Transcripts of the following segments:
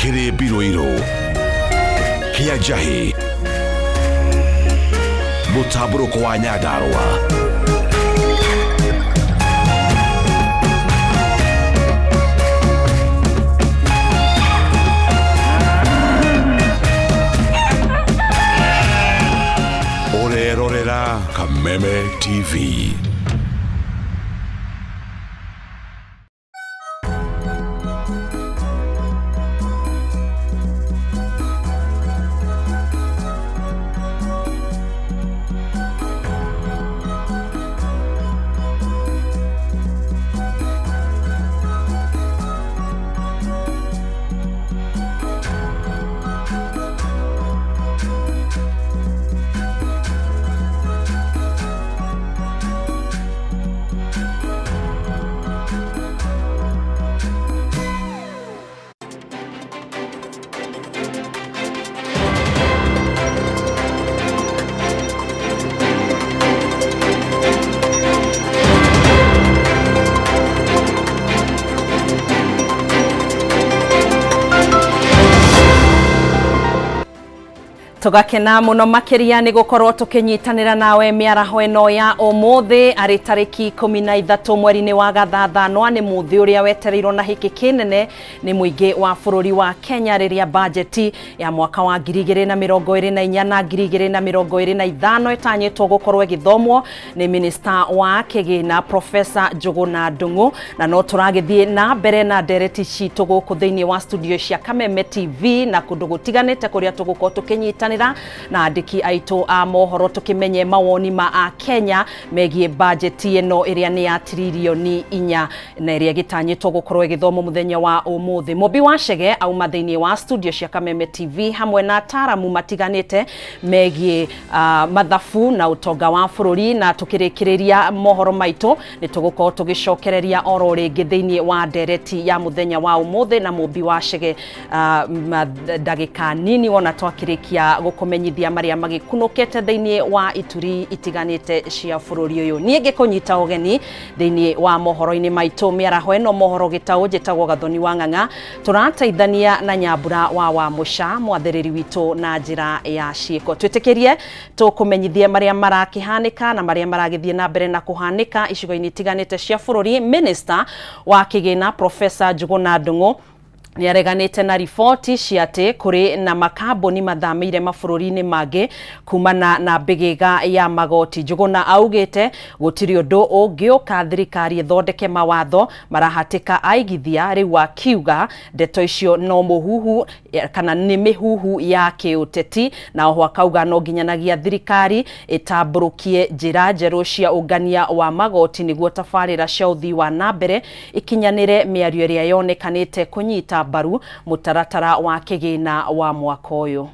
Kiri Biroiro Kia Jahi Mutaburo kwa Nyadarwa Orerorera Kameme TV. Tugakena muno makiria ni gukorwo tukinyitanira nawe miaraho eno ya umuthi ari tariki 13 mweri-ini wa gathathano ni muthi uria wetereirwo na hiki kinene ni muingi wa bururi wa Kenya riria bajeti ya mwaka wa 2024 na 2025 itanyitwo gukorwo igithomwo ni minister wa kigina Professor Njuguna Ndung'u na no turagithie na mbere na ndereti citu guku thiini wa studio cia Kameme TV na kundu gutiganite kuria tugukorwo tukinyitana na andiki aitu a mohoro tukimenye mawoni ma a Kenya megie bajeti eno iria ni ya trilioni 4 na iria gitanyitwo gukorwo igithomo muthenya wa umuthi. Mobi wa Chege auma thiini wa studio cia Kameme TV hamwe na ataramu matiganite megie mathafu na utonga wa bururi na tukirikiriria mohoro maitu ni tugukorwo tugicokereria oro ringi thiini wa ndereti ya muthenya wa umuthi na Mobi wa Chege dagika nini wona twakirikia gukumenyithia maria magikunukete thiini wa ituri itiganite cia bururi uyu. Nie ngikunyita ugeni thiini wa mohoro-ini maitu miaraho eno mohoro Gitau njitagwo Gathoni wa Ng'ang'a turateithania na Nyambura wa Musha mwathiriri witu na njira ya ciiko. Twitikirie tukumenyithia maria marakihanika na maria maragithie na mbere na kuhanika icigo-ini itiganite cia bururi. Minister wa kigina Professor Njuguna Ndung'u ni areganite na ripoti ciate kuri na makambuni mathamire mabururi-ini mangĩ kumana na bigiga ya magoti. Njuguna augite gutiri undu ungiuka thirikari ithondeke mawatho marahatika aigithia riu akiuga ndeto icio no muhuhu kana ni mihuhu ya kiuteti na oho akauga no nginyanagia thirikari itamburukie njira njeru cia ungania wa magoti niguo tabarira cia uthii wa nambere ikinyanire miario iria yonekanite kunyita baru mutaratara wa kigina wa mwaka uyu.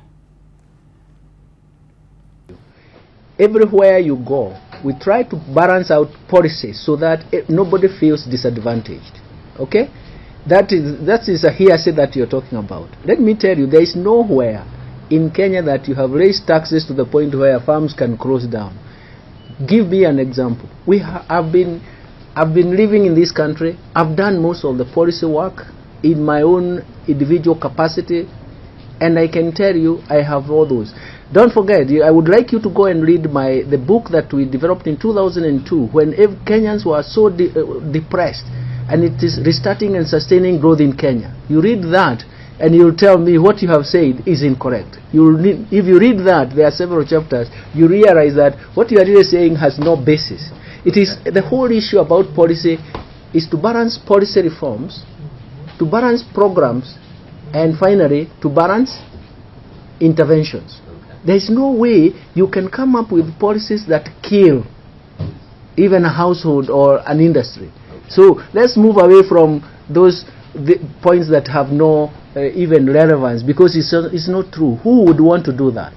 Everywhere you go, we try to balance out policies so that nobody feels disadvantaged. Okay? That is a hearsay that you're talking about. Let me tell you, there is nowhere in Kenya that you have raised taxes to the point where farms can close down. Give me an example. I've been living in this country. I've done most of the policy work in my own individual capacity, and I can tell you I have all those. Don't forget, I would like you to go and read the book that we developed in 2002 when Kenyans were so depressed, and it is restarting and sustaining growth in Kenya. You read that and you'll tell me what you have said is incorrect. If you read that, there are several chapters, you realize that what you are really saying has no basis. It is the whole issue about policy is to balance policy reforms, to balance programs, and finally to balance interventions. There is no way you can come up with policies that kill even a household or an industry. So let's move away from those points that have no even relevance, because it's not true. Who would want to do that?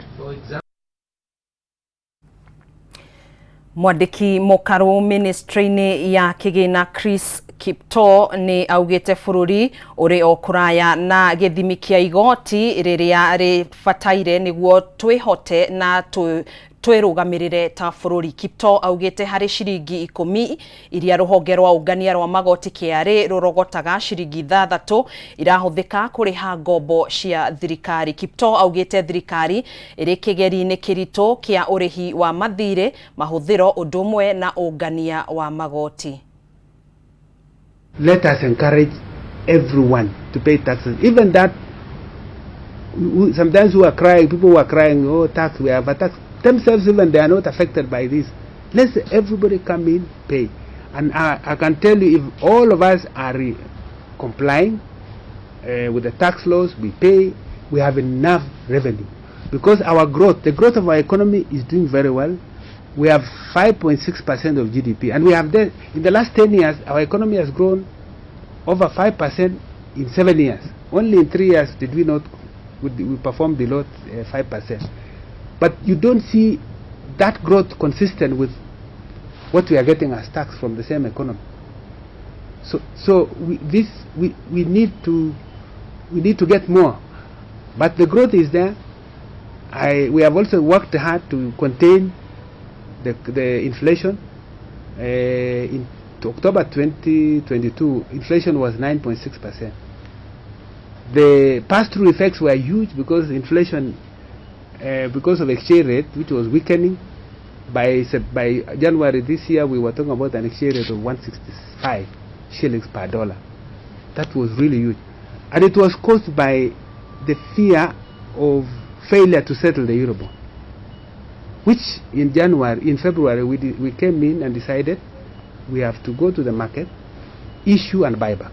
Mwandiki mukaru ministry-ini ya kigina Chris Kipto ni augite bururi uri o kuraya na githimi kia igoti riria rifataire niguo twihote na twirugamirire ta bururi. Gitau augite hari ciringi 10 iria ruhonge rwa ungania rwa magoti KRA rurogotaga ciringi 6 irahuthika kuriha ngombo cia thirikari. Gitau augite thirikari iri kigeri-ini kirito kia urihi wa mathire mahuthiro undumwe na ungania wa magoti. Let us encourage everyone to pay taxes, even that sometimes people who are crying, oh tax, we have a tax, themselves even they are not affected by this. Let everybody come in, pay. And I can tell you, if all of us are complying with the tax laws, we pay, we have enough revenue. Because our growth, the growth of our economy is doing very well. We have 5.6% of GDP, and we have in the last 10 years, our economy has grown over 5% in 7 years. Only in 3 years did we perform below 5%. But you don't see that growth consistent with what we are getting as tax from the same economy. So we need to get more. But the growth is there. We have also worked hard to contain the inflation. In October 2022, inflation was 9.6%. The pass-through effects were huge because inflation, because of exchange rate, which was weakening. By January this year, we were talking about an exchange rate of 165 shillings per dollar. That was really huge. And it was caused by the fear of failure to settle the Eurobond, which in February, we came in and decided we have to go to the market, issue and buy back.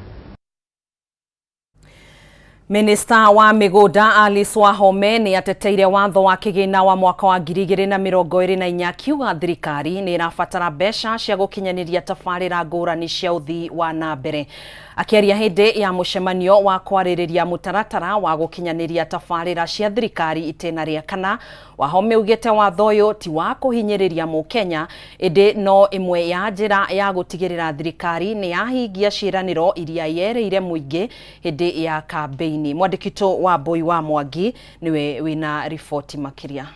Minista wa Migunda Alice Wahome ni ateteire watho wa kigina wa mwaka wa 2024 akiuga thirikari ni irabatara mbeca cia gukinyaniria tabarira ngurani cia uthii wa nambere. Akiaria hindi ya mucemanio wa kwaririria mutaratara wa gukinyaniria tabarira cia thirikari itena ria kana, Wahome ugite watho uyu ti wa kuhinyiriria Mukenya, indi no imwe ya njira ya gutigirira thirikari ni yahingia ciraniro iria yereire muingi hindi ya campaign. Mwandikito wa Boi wa Mwangi niwe wina ripoti makiria.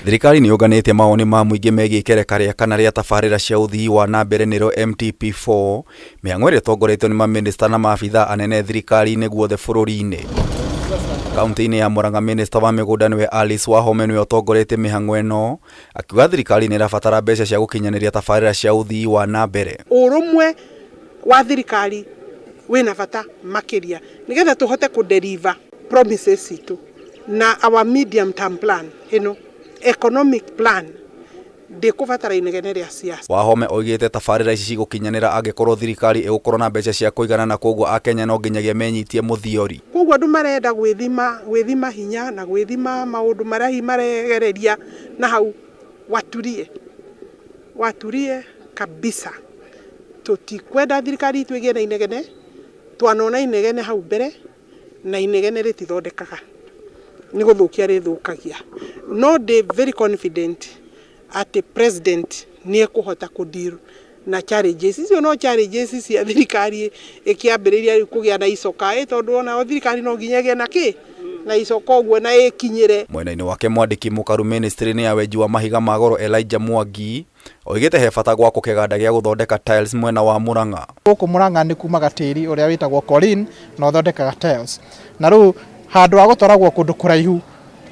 Thirikari ni yoganite maoni ma muingi megie kerekaria kana ria tabarira cia uthii wa nambere niro MTP4 miang'o ria tongoretio ni maminista na maabitha anene thirikari-ini guothe bururi-ini. Kaunti-ini ya Murang'a, minista wa Migunda niwe Alice Wahome niwe tongoretie mihang'o ino, akiuga thirikari ni irabatara mbeca cia gukinyaniria tabarira cia uthii wa nambere. Urumwe wa thirikari wina bata makiria nigetha tuhote ku deliver promises itu na our medium term plan economic plan de kubatara inegene ria siasa. Wahome oigite tabarira ici cigukinyanira angikorwo thirikari igukorwo na mbeca cia kuigana, na koguo akenya no nginyagia menyitie muthiori. Koguo andu marenda gwithima hinya na gwithima maundu maria maregereria na hau waturie kabisa. Tutikwenda thirikari tuigie na inegene, twanona inegene hau mbere na inegene ritithondekaga ni guthukia rithukagia. No they very confident at the president ni ekuhota kudeal na challenges icio. No challenges cia thirikari ikiambiriria kugia na icoka tondu ona thirikari no nginyagia na na icoka uguo na ikinyire. Mwena-ini wake mwandiki mukaru ministry-ini ya wenji wa mahiga magoro Elijah Mwangi oigite he bata gwako kiganda gia guthondeka tiles mwena wa Murang'a. Guku Murang'a ni kuma gatiri uria witagwo Colin no thondekaga tiles, na riu handu wa gutwaragwo kundu kuraihu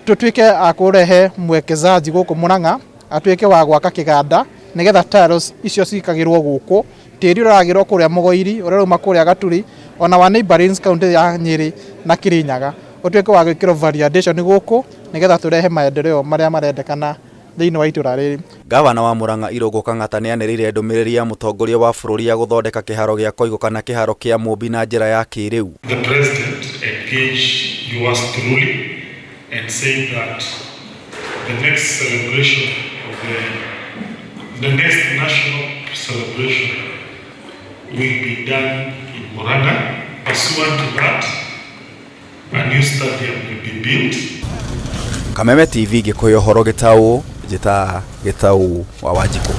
tutuike akurehe mwekezaji guku Murang'a atuike wa gwaka kiganda nigetha tiles icio cikagirwo guku, tiri uragirwo kuria Mugoiri uria ruma kuria Gaturi ona wa neighboring county ya Nyeri na Kirinyaga utuike wa gwikirwo validation guku nigetha turehe maendeleo maria marendekana thiini wa itura riri. Gavana wa Murang'a Irungu Kang'ata ni anirire ndumiriri ya mutongoria wa bururi ya guthondeka kiharo gia Koigo kana kiharo kia Mumbi na njira ya kiriu. The president engaged yours truly and said that the next celebration of the next national celebration will be done in Murang'a. Pursuant to that, a new stadium will be built. Kameme TV Gikuyu Horo Gitau, Gitau wa Wanjiku.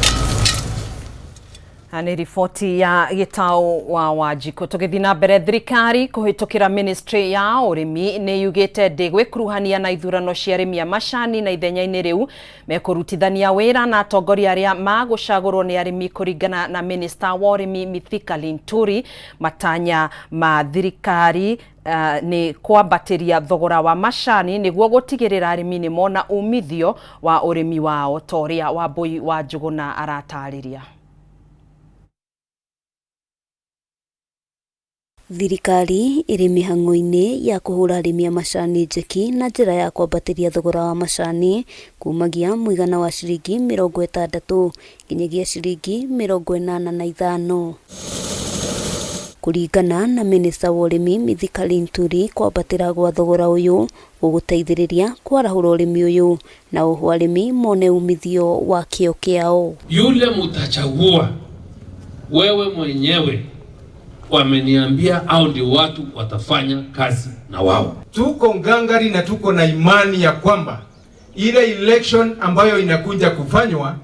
Ni riboti ya Gitau wa Wanjiku. Tugithi na mbere, thirikari kuhitukira ministry ya urimi ni yugite ndigwikuruhania na ithurano cia arimi a macani na ithenya-ini riu mekurutithania wira na atongoria aria magucagurwo ni arimi kuringana na minister wa urimi Mithika Linturi. Matanya ma thirikari ni kwambatiria thogora wa macani niguo gutigirira arimi ni mona umithio wa urimi wao, toria wa Mbui wa Njuguna aratariria. Thirikari iri mihang'o-ini ya kuhura arimi a macani njeki na njira ya kwambatiria thogora wa macani kumagia muigana wa ciringi 60 nginyagia ciringi 85. Kuringana na minista wa urimi Mithika Linturi, kwambatira gwa thogora uyu guguteithiriria kwarahura urimi uyu na oho arimi mone umithio wa kio kiao. Yule mutachagua wewe mwenyewe wameniambia au ndio watu watafanya kazi na wao. Tuko ngangari na tuko na imani ya kwamba ile election ambayo inakuja kufanywa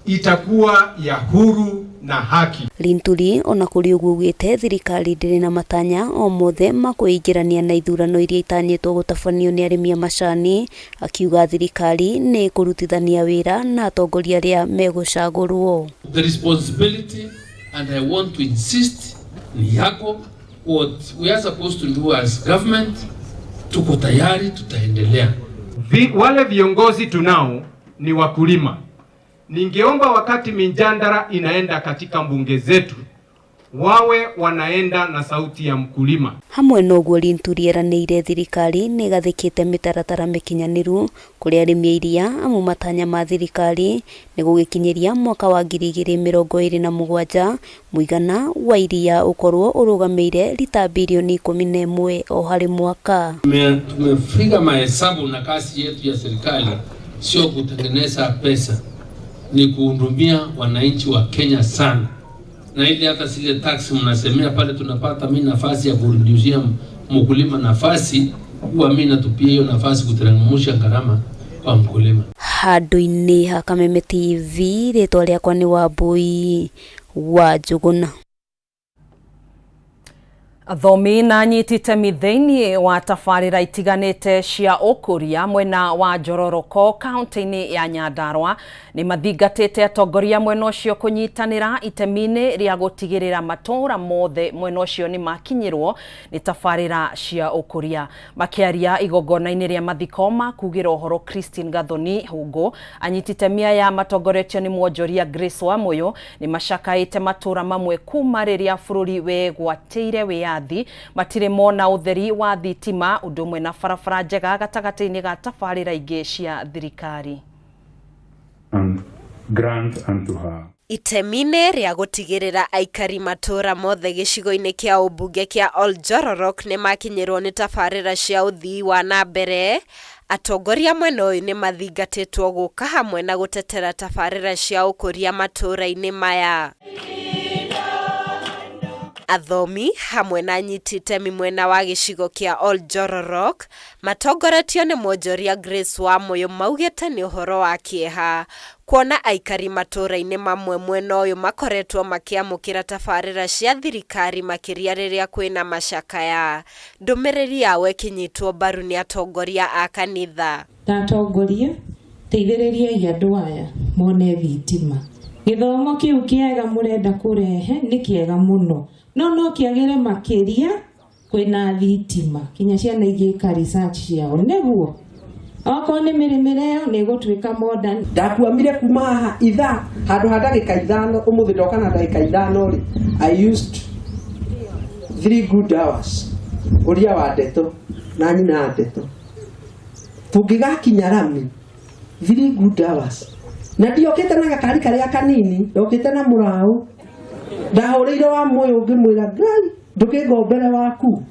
itakuwa ya huru na haki. Linturi ona kuri uguo ugite thirikari ndiri na matanya o mothe makuingirania na ithurano iria itanyitwo gutabanio ni arimi a macani, akiuga thirikari ni kurutithania wira na atongoria aria megucagurwo. The responsibility, and I want to insist, ni yako. What we are supposed to do as government, tuko tayari, tutaendelea. Wale viongozi tunao ni wakulima. Ningeomba wakati mijandara inaenda katika mbunge zetu, wawe wanaenda na sauti ya mkulima. Hamwe noguo Linturi eranĩire thirikari nĩ gathĩkĩte mĩtaratara mĩkinyaniru kũrĩ arĩmi a iria, amu matanya ma thirikari nĩ gũgĩkinyĩria mwaka wa 2027 mũigana wa iria ũkorwo ũrũgamĩire lita bilioni 11 o harĩ mwaka. Tumefiga mahesabu na kazi yetu ya serikali sio kutengeneza pesa, ni kuhudumia wananchi wa Kenya sana. Na ili hata zile tax mnasemea pale tunapata mimi nafasi ya kurudishia mkulima nafasi, huwa mimi natupia hiyo nafasi kuteremsha gharama kwa mkulima. Handũ-inĩ ha Kameme TV, rĩtwa rĩakwa nĩ Wambui wa Njuguna. Athomi na anyiti itemi thĩinĩ wa tabarĩra itiganĩte cia ũkũria mwena wa Njororoko kaunti-inĩ ya Nyandarua nĩ mathingatĩte atongoria mwena ũcio kũnyitanĩra itemi-inĩ rĩa gũtigĩrĩra matũũra mothe mwena ũcio nĩ makinyĩrwo nĩ tabarĩra cia ũkũria. Makĩaria igongona-inĩ rĩa mathiko ma kugĩra ũhoro Christine Gathoni Hungu, anyiti itemi aya matongoretio nĩ mwonjoria Grace Wamuyu nĩ macakaĩte matũũra mamwe kuma rĩrĩa bũrũri wegwatĩire wĩyathi matire mona utheri wa thitima undu mwe na barabara njega gatagati-inĩ ga tabarĩra ingĩ cia thirikari. And grant unto her. Itemi-inĩ rĩa gũtigĩrĩra aikari matũũra mothe gĩcigo-inĩ kĩa ũmbunge kĩa Oljororok nĩ makinyĩrwo nĩ tabarĩra cia ũthii wa na mbere, atongoria mwena ũyũ nĩ mathingatĩtwo gũka hamwe na gũtetera tabarĩra cia ũkũria matũũra-inĩ maya. Athomi hamwe na anyiti itemi mwena wa gĩcigo kĩa Oljororok matongoretio nĩ mwonjoria Grace Wamuyu maugĩte nĩ ũhoro wa kĩeha kuona aikari matũũra-inĩ mamwe mwena ũyũ makoretwo makĩamũkĩra tabarĩra cia thirikari makĩria rĩrĩa kwĩna macakaya. Ndũmĩrĩri yao ĩkinyitwo mbaru nĩ atongoria a kanitha. Atongoria, teithĩrĩriai andũ aya mone thitima. Gĩthomo kĩu kĩega mũrenda kũrehe nĩ kĩega mũno, no kĩagĩre makĩria kwĩna thitima kinya ciana igĩka research ciao nĩguo okorwo nĩ mĩrĩmĩre ĩyo nĩ gũtuĩka modern. Ndakuamire kuma haha ithaa handũ ha ndagĩka 5 ũmũthĩ ndoka na ndagĩka 5 rĩ, I used 3 good hours ũria wa ndeto na nyina ndeto tũngĩgakinya rami 3 good hours na ndiokĩte na gakari karĩa kanini, ndokĩte na mũraũ ndahũrĩire wa Wamuyu ngĩmwĩra Ngai ndũkĩngombere waku.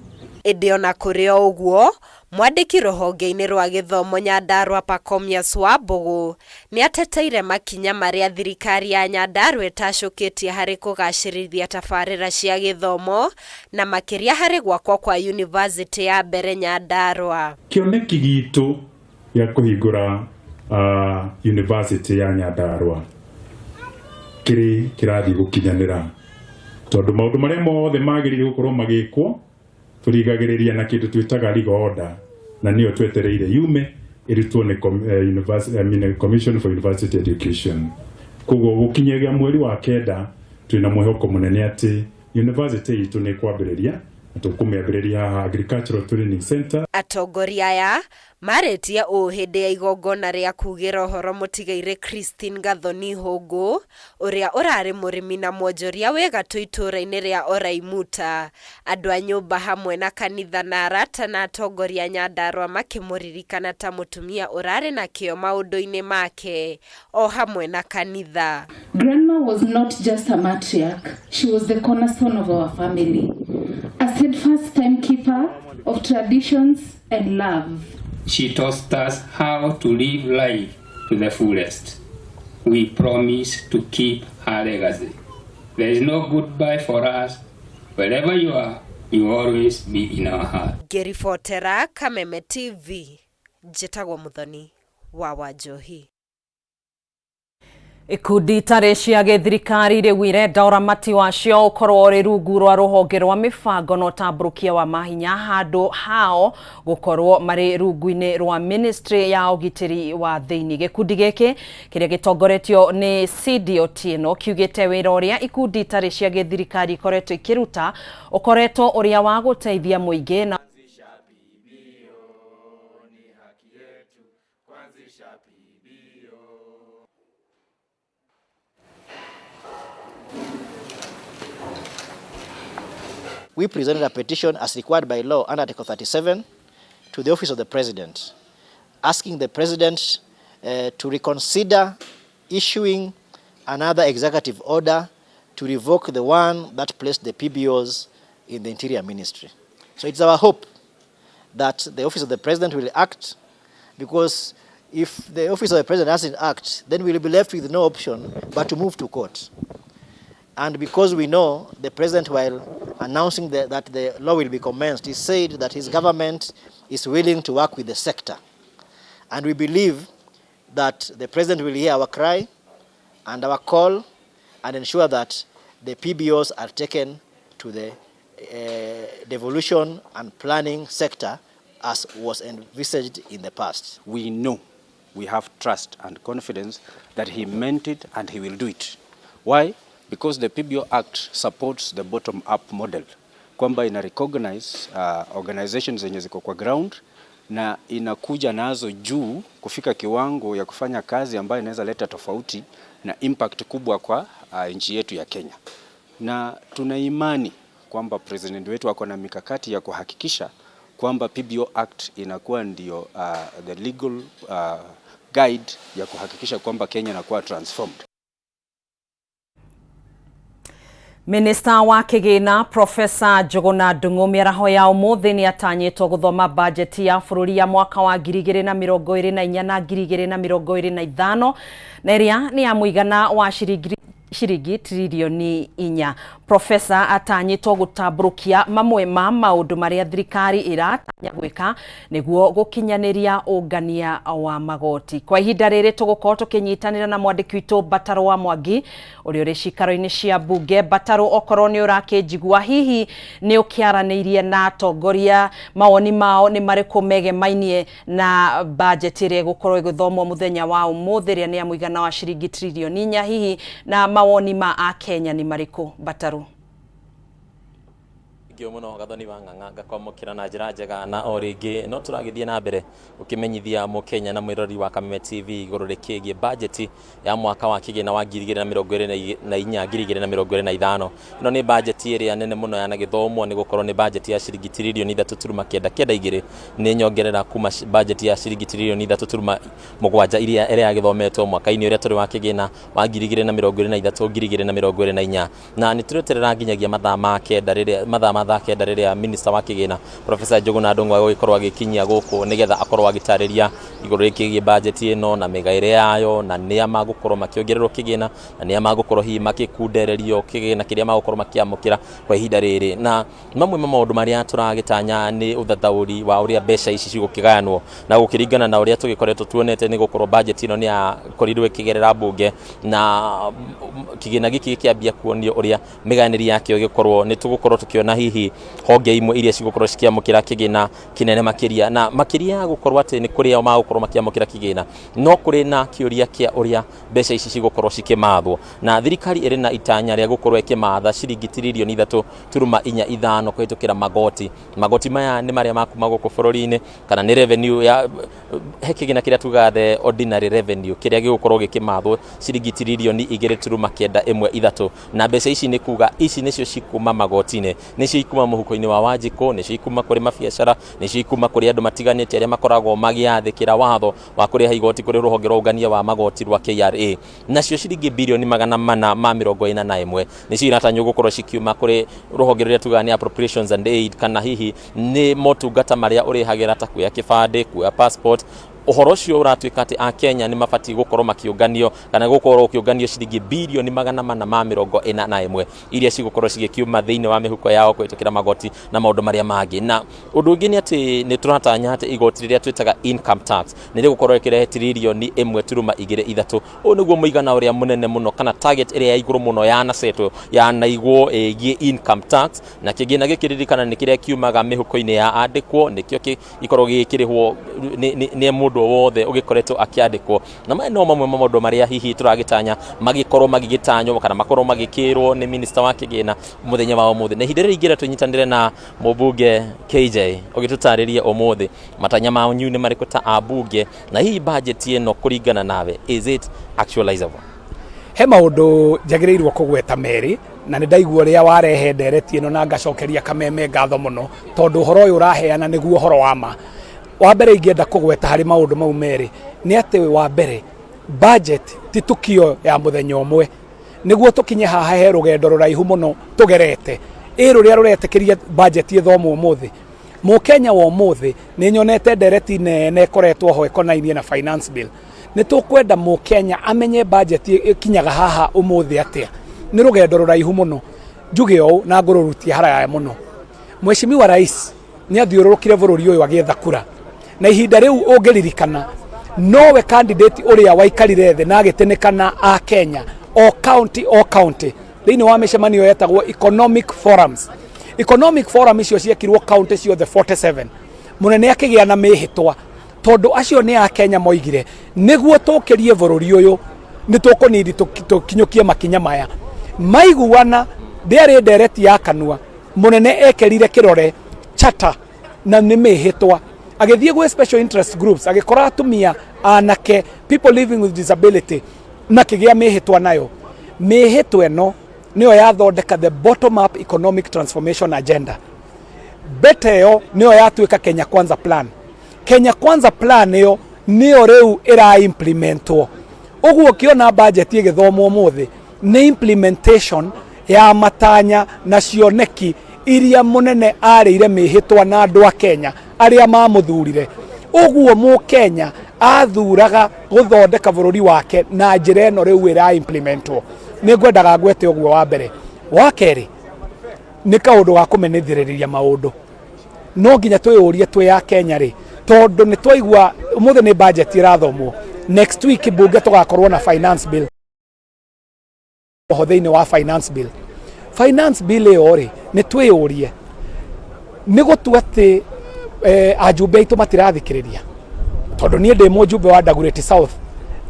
Ĩndĩ ona kũrĩ o ũguo, mwandĩki rũhonge-inĩ rwa gĩthomo Nyandarua Pacomius Wambugu nĩ ateteire makinya marĩa thirikari ya Nyandarua ĩtacũkĩtie harĩ kũgacĩrithia tabarĩra cia gĩthomo na makĩria harĩ gwakwo kwa university ya mbere Nyandarua. Kĩoneki gitũ gĩa kũhingũra university ya Nyandarua kirathi gukinyanira tondu maundu maria mothe magirire gukorwo magikwo turigagiriria na kindu twitaga legal order na niyo twetereire yume iritwo ni Commission for University Education koguo gukinyagia mweri wa kenda twina mwihoko munene ati university itu ni kwambiriria tukumĩambĩrĩria haha Agricultural Training Center. Atongoria aya maretia hĩndĩ ya igongona rĩa kugĩra ũhoro mũtigaire Christine Gathoni Hũngũ ũrĩa ũrarĩ mũrĩmi na mwonjoria wĩ gatũ itũũra-inĩ rĩa Oraimuta. Andũ a nyũmba hamwe na kanitha na arata na atongoria Nyandarua makĩmũririkana ta mũtumia ũrarĩ na kĩo maũndũ-inĩ make o hamwe na kanitha. Grandma was not just a matriarch, she was the cornerstone of our family. A steadfast timekeeper of traditions and love. She taught us how to live life to the fullest. We promise to keep her legacy. There is no goodbye for us. Wherever you are, you will always be in our heart. Ngĩribotera Kameme TV, njĩtagwo Muthoni wa Wanjohi. Ikundi itarĩ cia gĩthirikari rĩu irenda ũramati wacio ũkorwo ũrĩ rungu rwa rũhonge rwa mĩbango na ũtambũrũkia wa mahinya handũ hao gũkorwo marĩ rungu-inĩ rwa Ministry ya ũgitĩri wa thĩinĩ. Gĩkundi gĩkĩ kĩrĩa gĩtongoretio nĩ CD Otieno kiugĩte wĩra ũrĩa ikundi itarĩ cia gĩthirikari ikoretwo ikĩruta ũkoretwo ũrĩa wa gũteithia mũingĩ na we presented a petition as required by law under Article 37 to the Office of the President, asking the President to reconsider issuing another executive order to revoke the one that placed the PBOs in the Interior Ministry. So it's our hope that the Office of the President will act, because if the Office of the President doesn't act, then we'll be left with no option but to move to court. And because we know the President, while announcing that the law will be commenced, he said that his government is willing to work with the sector. And we believe that the President will hear our cry and our call and ensure that the PBOs are taken to the devolution and planning sector as was envisaged in the past. We know, we have trust and confidence that he meant it and he will do it. Why? Because the PBO Act supports the bottom-up model, kwamba ina recognize organizations zenye ziko kwa ground na inakuja nazo juu kufika kiwango ya kufanya kazi ambayo inaweza leta tofauti na impact kubwa kwa nchi yetu ya Kenya. Na tuna imani kwamba president wetu ako na mikakati ya kuhakikisha kwamba PBO Act inakuwa ndio the legal guide ya kuhakikisha kwamba Kenya inakuwa transformed. Minista wa Kigina Profesa Njuguna Ndung'u mĩaraho ya ũmũthĩ nĩ atanyĩtwo gũthoma bajeti ya bũrũri ya mwaka wa 2024 na 2025 na ĩrĩa nĩ ya mũigana wa ciringi trilioni 4. Profesa atanyĩtwo gũtambũrũkia mamwe ma maũndũ marĩa thirikari ĩratanya gwĩka nĩguo gũkinyanĩria ũngania wa magoti. Kwa ihinda rĩrĩ tũgũkorwo tũkĩnyitanĩra na mwandĩki witũ Bataro wa Mwangi ũrĩa ũrĩ cikaro-inĩ cia bunge. Bataro, okorwo nĩ ũrakĩnjigua, hihi nĩ ũkĩaranĩirie na atongoria, mawoni mao nĩ marĩkũ megemainie na bajeti ĩrĩa ĩgũkorwo ĩgĩthomwo mũthenya wa ũmũthĩ ĩrĩa nĩ ya mũigana wa ciringi trilioni 4, hihi na mawoni ma a Kenya nĩ marĩkũ? Bataro. Muno Gathoni wa Ng'ang'a ngakwamũkĩra na njĩra njega na o rĩngĩ no tũragĩthiĩ na mbere ũkĩmenyithia mũkenya na mwĩrori wa Kameme TV igũrũ rĩkĩgie bajeti ya mwaka wa kĩgĩna wa 2024-2025. Ĩno nĩ bajeti ĩrĩa nene mũno yanagĩthomwo nĩ gũkorwo nĩ bajeti ya ciringi trilioni 3.92 nĩ nyongerera kuma bajeti ya ciringi trilioni 3.7 iria yagĩthometwo mwaka-inĩ ũrĩa tũrĩ wa kĩgĩna wa 2023-2024, na nĩ tũreterera nginyagia mathaa ma kenda rĩrĩa mathaa mathaa kenda riria minister wa kigina Professor Njuguna Ndung'u agikorwo agikinyia guku nigetha akorwo agitariria iguru rikigie budget ino na migaire yayo na nia magukorwo makiongererwo kigina na nia magukorwo hi makikundererio kigina kiria magukorwo makiamukira kwa ihinda riri na mamwe maundu maria turagitanya ni uthathauri wa uria mbeca ici cigukiganwo na gukiringana na uria tugikoretwo tuonete ni gukorwo budget ino ni ya korirwe ikigerera bunge na kigina giki kiambia kuonio uria miganiri yake gikorwo ni tugukorwo tukiona hihi honge imwe iria cigukorwo cikiamukira kigina kinene makiria na makiria gukorwo ati ni kuria magukorwo makiamukira kigina no kuri na kiuria kia uria mbeca ici cigukorwo cikimathwo na thirikari iri na itanya ria gukorwo ikimatha ciringi tiririoni 3.45 kuhitukira magoti maya ni maria makuma guku bururi-ini kana ni revenue ya kigina kiria tugathe ordinary revenue kiria gigukorwo gikimathwo ciringi tiririoni 2.91 na mbeca ici ni kuga ici nicio cikuma magoti-ini nicio ikuma muhuko-ini wa Wanjiku nicio ikuma kuri mabiacara nicio ikuma kuri andu matiganite aria makoragwo magiathikira watho wa kuriha igoti kuri ruhonge rwa ungania wa magoti rwa KRA nacio ciringi bilioni 441 nicio iratanywo gukorwo cikiuma kuri ruhonge ruria tugania appropriations and aid kana hihi ni motungata maria urihagira ta kuya kibande kuya passport uhoro cio uratuika ati a Kenya ni mabati gukorwo makiunganio kana gukorwo kiunganio ciringi bilioni 441 iria cigukorwo cigikiuma thiini wa mihuko yao kwitukira magoti na maundu maria mangi na undu ungi ni ati ni turatanya ati igoti riria twitaga income tax ni rigukorwo ikirehe tiririoni 1.23 uyu niguo muigana uria munene muno kana target iria ya iguru muno ya seto ya naigwo gie income tax na kigina gikiririkana ni kiria kiumaga mihuko-ini ya andikwo nikio ikorwo gikirihwo ni mundu wothe ugikoretwo akiandikwo na mai no mamwe maundu maria hihi turagitanya magikorwo magigitanyo kana makorwo magikirwo ni minister wa kigina muthenya wa umuthi na ihinda ringira tunyitanire na mubunge KJ ugitutariria umuthi matanya ma nyune mariko ta abunge na hii budget ino kuringana nawe is it actualizable? He maundu jagirirwo kugweta meri na ni ndaigua ria warehe ndereti ino na ngacokeria kameme ngatho muno tondu horo uyu uraheana niguo horo wa ma wa mbere ingenda kugweta hari maundu mau meri ni ati wa mbere budget ti tukio ya muthenya umwe niguo tukinye haha he rugendo ruraihu muno tugerete ruria ruretekiria budget ithomo umuthi Mukenya wa umuthi ni nyonete ndereti nene koretwo ho ekonainie na finance bill ni tukwenda Mukenya amenye budget ikinyaga haha umuthi atia ni rugendo ruraihu muno njuge o na ngururutia haraya muno Mheshimiwa Rais ni athiururukire bururi uyu agietha kura na ihinda riu ungiririkana nowe candidate uria waikarire the na agitenekana a Kenya o county thiini wa micemanio yetagwo economic forum icio ciekirwo county ciothe 47 munene akigia na mihitwa tondu acio ni a Kenya moigire niguo tukirie bururi uyu ni tukunidi tukinyukie makinya maya maiguana ndiari ndereti ya kanua munene ekerire kirore chata na ni mihitwa agithie gwe special interest groups agikora atumia anake people living with disability na kigia mihitwa nayo mihitwa eno niyo yathondeka the bottom up economic transformation agenda beteo niyo yatuika Kenya Kwanza plan yo niyo riu ira implementwo uguo kiona budget igithomo umuthi ni implementation ya matanya na cioneki iria munene arire mihitwa na andu a Kenya aria mamuthurire uguo Mukenya athuraga guthondeka bururi wake na njira eno riu ira implementwo ni ngwendaga ngwete uguo wa mbere wa keri ni kaundu ga kumenithiriria maundu no nginya twiyurie twi ya Kenya ri tondu ni twaigua umuthi ni budget irathomwo next week bunge tugakorwo na finance bill thiini wa finance bill iyo ri ni twiyurie ni gutua ati ajumbe aitu matirathikiriria tondu nie ndi mujumbe wa Dagoretti South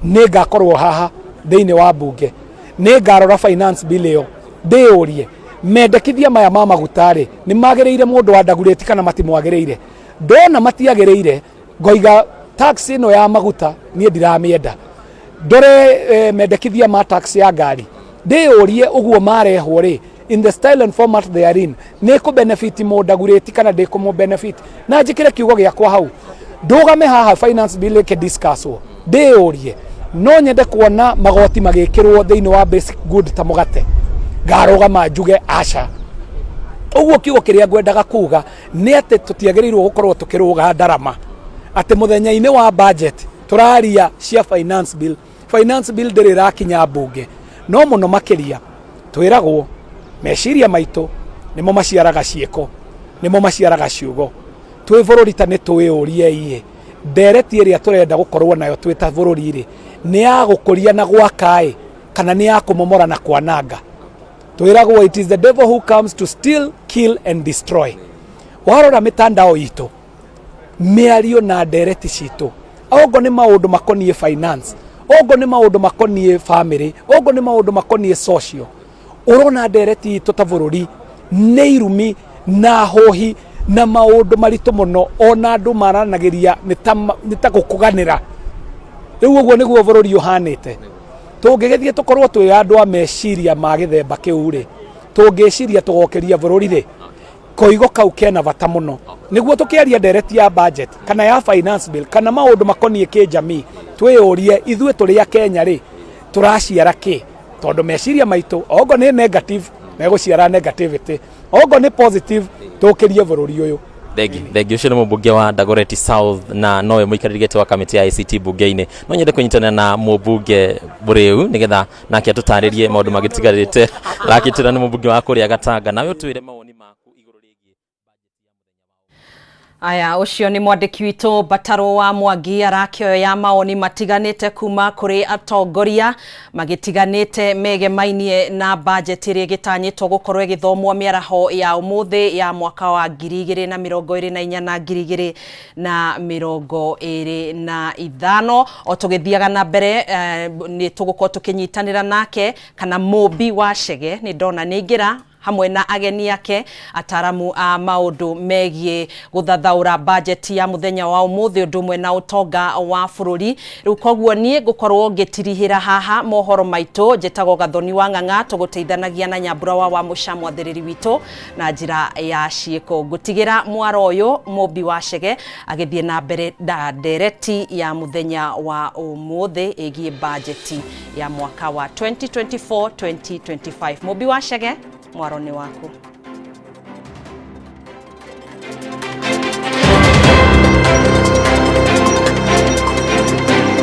ni ngakorwo haha thiini wa bunge ni ngarora finance bill iyo ndiurie mendekithia maya ma magutari ni magiriire mundu wa Dagoretti kana matimwagiriire ndona matiagiriire ngoiga tax ino ya maguta nie ndiramienda ndore mendekithia ma tax ya ngari ndiurie uguo marehwo ri in the style and format they are in ni ku benefit mo Dagoretti kana de ko mo benefit na njikire kiugo giakwa hau ndugame haha finance bill ke discusswo ndiurie no nyende kuona magoti magikirwo thiini wa basic good ta mugate ngarugama njuge aca Uguo kiugo kiria ngwendaga kuga ni ati tutiagiriirwo gukorwo tukiruga ndarama ati muthenya-ini wa budget turaria cia finance bill ndiri rakinya bunge no muno makiria twiragwo meciria maitu nimo maciaraga cieko nimo maciaraga ciugo twi bururi ta ni twiyurie iye ndereti iria turenda gukorwo nayo twita bururi ri ni ya gukuria na gwakai kana ni ya kumomora na kwananga. Twiragwo it is the devil who comes to steal, kill and destroy. Warora mitandao itu miario na ndereti citu ogo ni maundu makonie finance, ogo ni maundu makonie family, ogo ni maundu makonie social. Urona ndereti itu ta bururi ni irumi na hohi na maundu maritu muno ona andu maranagiria nita gukuganira. Riu uguo niguo bururi uhanite. Tungigithie tukorwo twi andu a meciria ma githemba kiu ri tungiciria tugokeria bururi ri koigo kau kena bata muno niguo tukiaria ndereti ya budget kana ya finance bill kana maundu makonie kijamii twiyurie ithue turi a Kenya ri turaciara ki tondu meciria maitu ogo ni negative na guciara negativity ogo ni positive tukirie bururi uyu. Thegi ucio ni mubunge wa Dagoretti South na nowe muikariri gete wa kamiti ya ICT bunge-ini no nyende kunyitana na mubunge buriu nigetha nake atutaririe maundu magitigarite rakitira ni mubunge wa kuria Gatanga nawe utwire mawoni maku iguru rigie. Aya ucio ni mwandiki witu Bataro wa Mwangi arakioya maoni matiganite kuma kuri atongoria magitiganite megemainie na budget iri gitanyitwo gukorwo igithomwo miaraho ya umuthi ya mwaka wa 2024 na 2025 o tugithiaga na mbere ni tugukorwo tukinyitanira nake kana Mobi wa Chege ni ndona ningira hamwe na ageni yake ataramu a maundu megie guthathaura budget ya muthenya wa umuthi ndumwe na utonga wa bururi. Riu koguo nie gukorwo ngitirihira haha mohoro maitu njetago Gathoni wa Ng'ang'a tuguteithanagia na Nyambura wa mucamwathiriri witu na njira ya cieko gutigira mwaro uyu Mobi wa Chege agithie na mbere ndereti ya muthenya wa umuthi igie budget ya mwaka wa 2024-2025. Mobi wa Chege, mwaroni wako.